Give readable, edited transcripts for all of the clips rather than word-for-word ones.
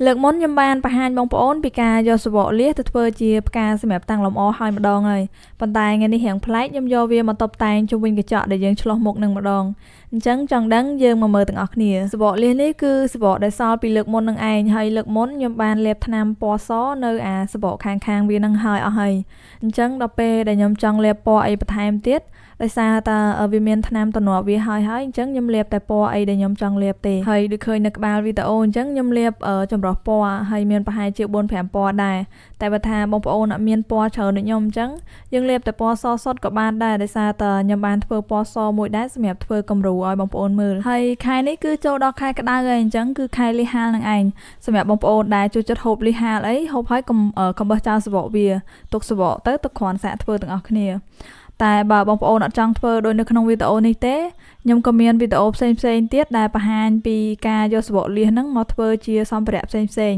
លើកមុនខ្ញុំបានបង្ហាញបងប្អូនពីការយកសបកលៀសទៅធ្វើជាផ្កាសម្រាប់តាំងលម្អហើយម្ដងហើយប៉ុន្តែថ្ងៃនេះរៀងប្លែកខ្ញុំយកវាមកតុបតែងជុំវិញកញ្ចក់ដែលយើងឆ្លុះមុខនឹងម្ដងអញ្ចឹងចង់ដឹងយើងមកមើលទាំងអស់គ្នាសបកលៀសនេះគឺសបកដែលសល់ពីលើកមុននឹងឯងហើយលើកមុនខ្ញុំបានលាបថ្នាំពណ៌សនៅអាសបកខាងវានឹងហើយអស់ហើយអញ្ចឹងដល់ពេលដែលខ្ញុំចង់លាបពណ៌អីបន្ថែមទៀតដោយសារតែវាមានថ្នាំតំណវាហើយអញ្ចឹងខ្ញុំលាបតែពណ៌អីដែលខ្ញុំចង់លាបទេហើយដូចឃើញនៅក្បាលវីដេអូអញ្ចឹងខ្ញុំលាបចម្រុះពណ៌ហើយមានប្រហែលជា 4-5 ពណ៌ដែរតែបើថាបងប្អូនអត់មានពណ៌ច្រើនដូចខ្ញុំអញ្ចឹងយើងលាបតែពណ៌សសុទ្ធក៏បានដែរដោយសារតែខ្ញុំបានធ្វើពណ៌សមួយដែរសម្រាប់ធ្វើគំរូឲ្យបងប្អូនមើលហើយខែនេះគឺចូលដល់ខែក្តៅហើយអញ្ចឹងគឺខែលីហាលនឹងឯងសម្រាប់បងប្អូនដែលចូលចិត្តហូបលីហាលអីហូបហើយកុំបោះចោលសបកវាទុកសបកទៅគ្រាន់សាកធ្វើទាំងអស់គ្នាតែបើបងប្អូនអត់ចង់ធ្វើដូចនៅក្នុងវីដេអូនេះទេខ្ញុំក៏មានវីដេអូផ្សេងទៀតដែលបង្ហាញពីការយកសបកលៀសហ្នឹងមកធ្វើជាសម្ភារៈផ្សេង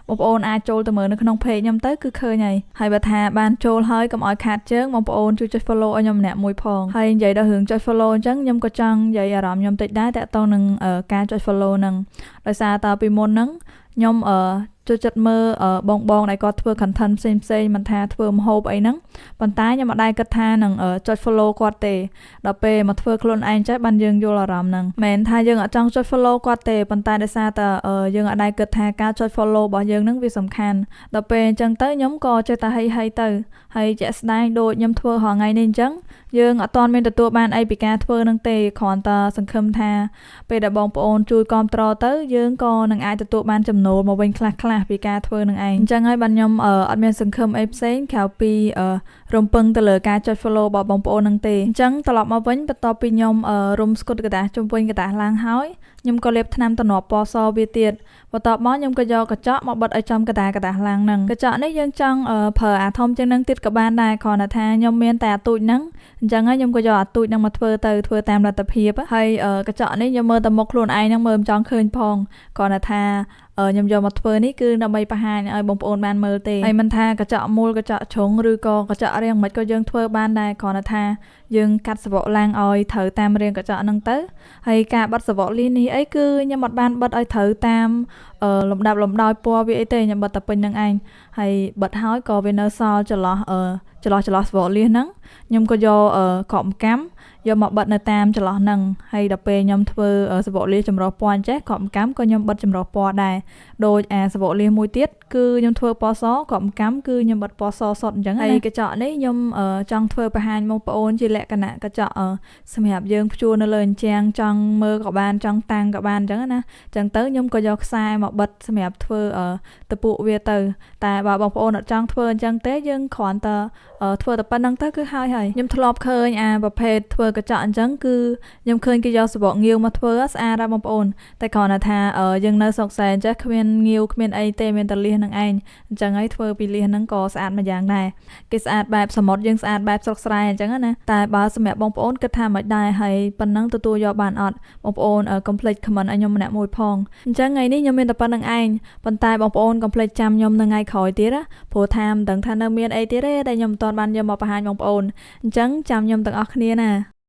បងប្អូនអាចចូលទៅមើលនៅក្នុង page ខ្ញុំទៅគឺឃើញហើយបើថាបានចូលហើយកុំឲ្យខាតជើងបងប្អូនជួយចុច follow ឲ្យខ្ញុំម្នាក់មួយផងហើយនិយាយដល់រឿងចុច follow អញ្ចឹងខ្ញុំក៏ចង់និយាយអារម្មណ៍ខ្ញុំតិចដែរតាក់ទងនឹងការចុច follow ហ្នឹងដោយសារតើពីមុនហ្នឹងខ្ញុំចូលចិត្តមើលបងដែលគាត់ធ្វើ content ផ្សេងមិនថាធ្វើម្ហូបអីហ្នឹងប៉ុន្តែខ្ញុំអត់ដែរគិតថានឹងចុច follow គាត់ទេដល់ពេលមកធ្វើខ្លួនឯងចេះបានយើងយល់អារម្មណ៍ហ្នឹងមិនថាយើងអត់ចង់ចុច follow គាត់ទេប៉ុន្តែដោយសារតែយើងអត់ដែរគិតថាការចុច follow របស់យើងហ្នឹងវាសំខាន់ដល់ពេលអញ្ចឹងទៅខ្ញុំក៏ចេះតែហីទៅហើយជាក់ស្ដែងដូចខ្ញុំធ្វើរាល់ថ្ងៃនេះអញ្ចឹងយើងអត់ទាន់មានទទួលបានអីពីការធ្វើហ្នឹងទេគ្រាន់តែសង្ឃឹមថាពេលដែលបងប្អូនជួយគាំទ្រទៅយើងក៏នឹងអាចទទួលបានចំណូលមកវិញខ្លះពីការធ្វើនឹងឯងអញ្ចឹងហើយបានខ្ញុំអត់មានសង្ឃឹមអីផ្សេងក្រៅពីរំពឹងទៅលើការចុច follow របស់បងប្អូនហ្នឹងទេអញ្ចឹងត្រឡប់មកវិញបន្ទាប់ពីខ្ញុំរុំស្គុតกระดาษជុំវិញกระดาษឡើងហើយខ្ញុំក៏លាបថ្នាំតំណពណ៌សវាទៀតបន្ទាប់មកខ្ញុំក៏យកកញ្ចក់មកបិទឲ្យចំกระดาษឡើងហ្នឹងកញ្ចក់នេះយើងចង់ប្រើអាធំជាងហ្នឹងទៀតក៏បានដែរគ្រាន់តែថាខ្ញុំមានតែអាទូចហ្នឹងអញ្ចឹងហើយខ្ញុំក៏យកអាទូចហ្នឹងមកធ្វើតាមលទ្ធភាពហើយកញ្ចក់នេះខ្ញុំមើលតែមុខខ្លួនឯងហ្នឹងមើលមិនចង់ឃើញផងគ្រាន់តែថាខ្ញុំយកមកធ្វើនេះគឺដើម្បីបង្ហាញឲ្យបងប្អូនបានមើលទេហើយមិនថាកញ្ចក់មូលកញ្ចក់ជ្រុងឬក៏កញ្ចក់រាងមិនក៏យើងធ្វើបានដែរគ្រាន់តែថាយើងកាត់សបកឡើងឲ្យត្រូវតាមរាងកញ្ចក់ហ្នឹងទៅហើយការបិទសបកលៀសនេះអីគឺខ្ញុំអត់បានបិទឲ្យត្រូវតាមលំដាប់លំដោយពណ៌វាអីទេខ្ញុំបិទតែពេញហ្នឹងឯងហើយបិទហើយក៏វានៅសល់ចន្លោះសបកលៀសហ្នឹងខ្ញុំក៏យកកបម្កាំយកមកបិទនៅតាមចន្លោះហ្នឹងហើយដល់ពេលខ្ញុំធ្វើសបកលៀសចម្រុះពណ៌អញ្ចេះកបម្កាំក៏ខ្ញុំបិទចម្រុះពណ៌ដែរដូចអាសបកលៀសមួយទៀតគឺខ្ញុំធ្វើពណ៌សកបម្កាំគឺខ្ញុំបិទពណ៌សសុទ្ធអញ្ចឹងហើយកញ្ចក់នេះខ្ញុំចង់ធ្វើបង្ហាញបងប្អូនជាលក្ខណៈកញ្ចក់សម្រាប់យើងព្យួរនៅលើអញ្ចាំងចង់មើលក៏បានចង់តាំងក៏បានអញ្ចឹងណាអញ្ចឹងទៅខ្ញុំក៏យកខ្សែមកបិទសម្រាប់ធ្វើតពួកវាទៅតែបើបងប្អូនអត់ចង់ធ្វើអញ្ចឹងទេយើងគ្រាន់តែធ្វើតែប៉ុណ្្នឹងទៅគឺហើយខ្ញុំធ្លាប់ឃើញអាប្រភេទធ្វើកញ្ចក់អញ្ចឹងគឺខ្ញុំឃើញគេយកសបកងាវមកធ្វើស្អាតដែរបងប្អូនតែគ្រាន់តែថាយើងនៅស្រុកសែនចេះគ្មានងាវគ្មានអីទេមានតែលៀសនឹងឯងអញ្ចឹងហើយធ្វើពីលៀសហ្នឹងក៏ស្អាតមួយយ៉ាងដែរគេស្អាតបែបសមុទ្រយើងស្អាតបែបស្រុកស្រែអញ្ចឹងណាតែបើសម្រាប់បងប្អូនគិតថាមិនដែរហើយប៉ុណ្ណឹងទទួលយកបានអត់បងប្អូនកុំភ្លេច comment ឲ្យខ្ញុំម្នាក់មួយផងអញ្ចឹងថ្ងៃនេះខ្ញុំមានតែប៉ុណ្្នឹងឯងប៉ុន្តែបងប្អូនកុំភ្លេចចាំខ្ញុំនៅថ្ងៃក្រោយទៀតណាព្រោះថាមិនដឹងថានៅមានអីទៀតទេដែលខ្ញុំមិនទាន់បានយកមកបង្ហាញបងប្អូនអញ្ចឹងចាំខ្ញុំទាំងអស់គ្នាណា